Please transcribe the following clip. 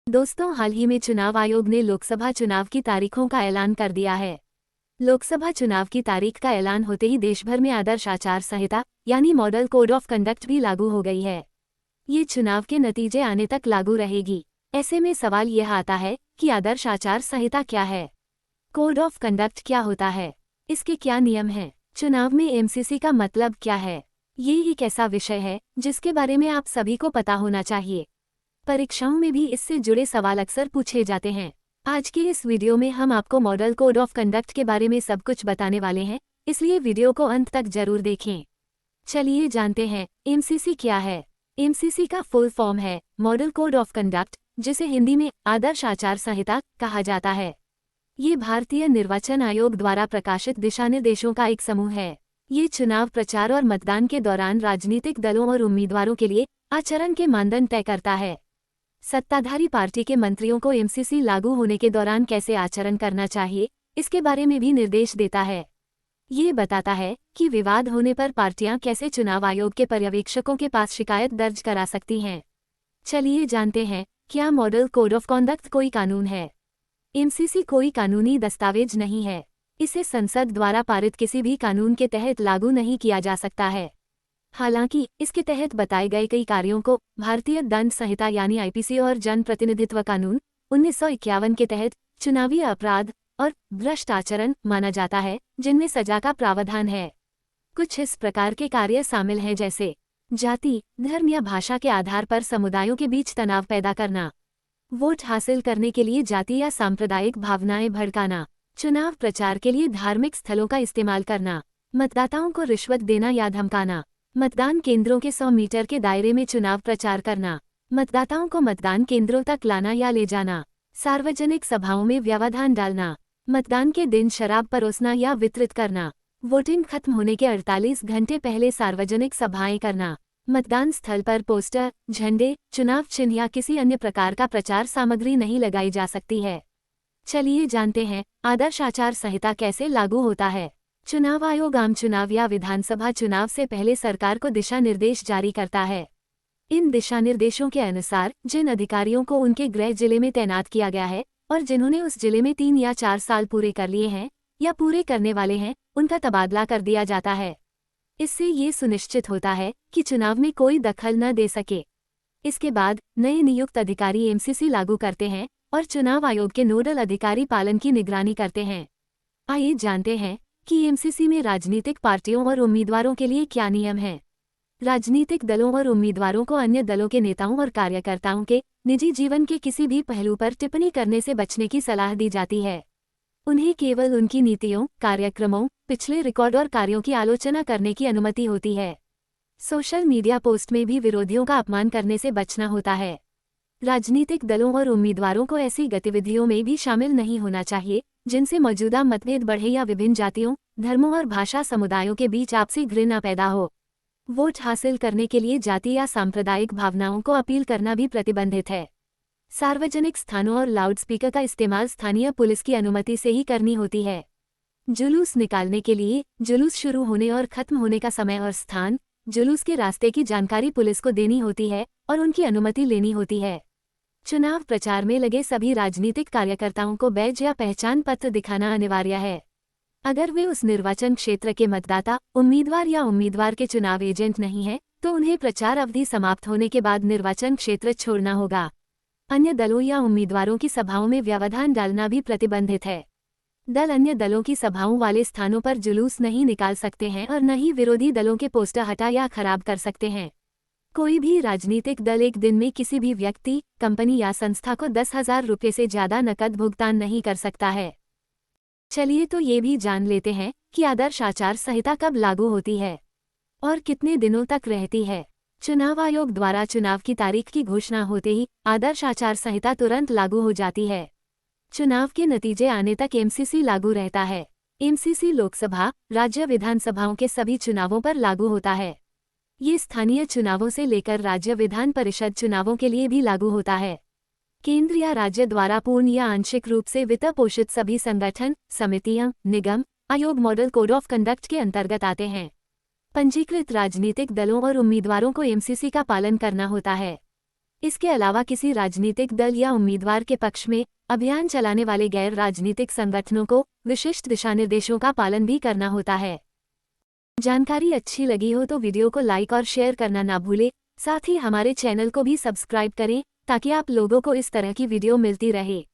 दोस्तों, हाल ही में चुनाव आयोग ने लोकसभा चुनाव की तारीखों का ऐलान कर दिया है। लोकसभा चुनाव की तारीख का ऐलान होते ही देश भर में आदर्श आचार संहिता यानी मॉडल कोड ऑफ कंडक्ट भी लागू हो गई है। ये चुनाव के नतीजे आने तक लागू रहेगी। ऐसे में सवाल यह आता है कि आदर्श आचार संहिता क्या है, कोड ऑफ कंडक्ट क्या होता है, इसके क्या नियम हैं, चुनाव में एमसीसी का मतलब क्या है। ये एक ऐसा विषय है जिसके बारे में आप सभी को पता होना चाहिए। परीक्षाओं में भी इससे जुड़े सवाल अक्सर पूछे जाते हैं। आज की इस वीडियो में हम आपको मॉडल कोड ऑफ कंडक्ट के बारे में सब कुछ बताने वाले हैं, इसलिए वीडियो को अंत तक जरूर देखें। चलिए जानते हैं एमसीसी क्या है। एमसीसी का फुल फॉर्म है मॉडल कोड ऑफ कंडक्ट, जिसे हिंदी में आदर्श आचार संहिता कहा जाता है। ये भारतीय निर्वाचन आयोग द्वारा प्रकाशित दिशानिर्देशों का एक समूह है। ये चुनाव प्रचार और मतदान के दौरान राजनीतिक दलों और उम्मीदवारों के लिए आचरण के मानदंड तय करता है। सत्ताधारी पार्टी के मंत्रियों को एमसीसी लागू होने के दौरान कैसे आचरण करना चाहिए, इसके बारे में भी निर्देश देता है। ये बताता है कि विवाद होने पर पार्टियां कैसे चुनाव आयोग के पर्यवेक्षकों के पास शिकायत दर्ज करा सकती हैं। चलिए जानते हैं, क्या मॉडल कोड ऑफ कॉन्डक्ट कोई कानून है। एमसीसी कोई कानूनी दस्तावेज नहीं है। इसे संसद द्वारा पारित किसी भी कानून के तहत लागू नहीं किया जा सकता है। हालांकि इसके तहत बताए गए कई कार्यों को भारतीय दंड संहिता यानी आईपीसी और जन प्रतिनिधित्व कानून 1951 के तहत चुनावी अपराध और भ्रष्ट आचरण माना जाता है, जिनमें सजा का प्रावधान है। कुछ इस प्रकार के कार्य शामिल हैं जैसे जाति, धर्म या भाषा के आधार पर समुदायों के बीच तनाव पैदा करना, वोट हासिल करने के लिए जाति या सांप्रदायिक भावनाएं भड़काना, चुनाव प्रचार के लिए धार्मिक स्थलों का इस्तेमाल करना, मतदाताओं को रिश्वत देना या धमकाना, मतदान केंद्रों के 100 मीटर के दायरे में चुनाव प्रचार करना, मतदाताओं को मतदान केंद्रों तक लाना या ले जाना, सार्वजनिक सभाओं में व्यवधान डालना, मतदान के दिन शराब परोसना या वितरित करना, वोटिंग खत्म होने के 48 घंटे पहले सार्वजनिक सभाएं करना, मतदान स्थल पर पोस्टर, झंडे, चुनाव चिन्ह या किसी अन्य प्रकार का प्रचार सामग्री नहीं लगाई जा सकती है। चलिए जानते हैं आदर्श आचार संहिता कैसे लागू होता है। चुनाव आयोग आम चुनाव या विधानसभा चुनाव से पहले सरकार को दिशा निर्देश जारी करता है। इन दिशा निर्देशों के अनुसार जिन अधिकारियों को उनके गृह जिले में तैनात किया गया है और जिन्होंने उस जिले में 3 या 4 साल पूरे कर लिए हैं या पूरे करने वाले हैं, उनका तबादला कर दिया जाता है। इससे ये सुनिश्चित होता है कि चुनाव में कोई दखल न दे सके। इसके बाद नए नियुक्त अधिकारी एमसीसी लागू करते हैं और चुनाव आयोग के नोडल अधिकारी पालन की निगरानी करते हैं। आइए जानते हैं कि एमसीसी में राजनीतिक पार्टियों और उम्मीदवारों के लिए क्या नियम हैं। राजनीतिक दलों और उम्मीदवारों को अन्य दलों के नेताओं और कार्यकर्ताओं के निजी जीवन के किसी भी पहलू पर टिप्पणी करने से बचने की सलाह दी जाती है। उन्हें केवल उनकी नीतियों, कार्यक्रमों, पिछले रिकॉर्ड और कार्यों की आलोचना करने की अनुमति होती है। सोशल मीडिया पोस्ट में भी विरोधियों का अपमान करने से बचना होता है। राजनीतिक दलों और उम्मीदवारों को ऐसी गतिविधियों में भी शामिल नहीं होना चाहिए जिनसे मौजूदा मतभेद बढ़े या विभिन्न जातियों, धर्मों और भाषा समुदायों के बीच आपसी घृणा पैदा हो। वोट हासिल करने के लिए जाति या सांप्रदायिक भावनाओं को अपील करना भी प्रतिबंधित है। सार्वजनिक स्थानों और लाउडस्पीकर का इस्तेमाल स्थानीय पुलिस की अनुमति से ही करनी होती है। जुलूस निकालने के लिए जुलूस शुरू होने और खत्म होने का समय और स्थान, जुलूस के रास्ते की जानकारी पुलिस को देनी होती है और उनकी अनुमति लेनी होती है। चुनाव प्रचार में लगे सभी राजनीतिक कार्यकर्ताओं को बैज या पहचान पत्र दिखाना अनिवार्य है। अगर वे उस निर्वाचन क्षेत्र के मतदाता, उम्मीदवार या उम्मीदवार के चुनाव एजेंट नहीं हैं, तो उन्हें प्रचार अवधि समाप्त होने के बाद निर्वाचन क्षेत्र छोड़ना होगा। अन्य दलों या उम्मीदवारों की सभाओं में व्यवधान डालना भी प्रतिबंधित है। दल अन्य दलों की सभाओं वाले स्थानों पर जुलूस नहीं निकाल सकते हैं और न ही विरोधी दलों के पोस्टर हटा या खराब कर सकते हैं। कोई भी राजनीतिक दल एक दिन में किसी भी व्यक्ति, कंपनी या संस्था को 10,000 रुपये से ज्यादा नकद भुगतान नहीं कर सकता है। चलिए तो ये भी जान लेते हैं कि आदर्श आचार संहिता कब लागू होती है और कितने दिनों तक रहती है। चुनाव आयोग द्वारा चुनाव की तारीख की घोषणा होते ही आदर्श आचार संहिता तुरंत लागू हो जाती है। चुनाव के नतीजे आने तक एमसीसी लागू रहता है। एमसीसी लोकसभा, राज्य विधानसभाओं के सभी चुनावों पर लागू होता है। ये स्थानीय चुनावों से लेकर राज्य विधान परिषद चुनावों के लिए भी लागू होता है। केंद्र या राज्य द्वारा पूर्ण या आंशिक रूप से वित्त पोषित सभी संगठन, समितियां, निगम, आयोग मॉडल कोड ऑफ कंडक्ट के अंतर्गत आते हैं। पंजीकृत राजनीतिक दलों और उम्मीदवारों को एमसीसी का पालन करना होता है। इसके अलावा किसी राजनीतिक दल या उम्मीदवार के पक्ष में अभियान चलाने वाले गैर राजनीतिक संगठनों को विशिष्ट दिशानिर्देशों का पालन भी करना होता है। जानकारी अच्छी लगी हो तो वीडियो को लाइक और शेयर करना ना भूलें। साथ ही हमारे चैनल को भी सब्सक्राइब करें ताकि आप लोगों को इस तरह की वीडियो मिलती रहे।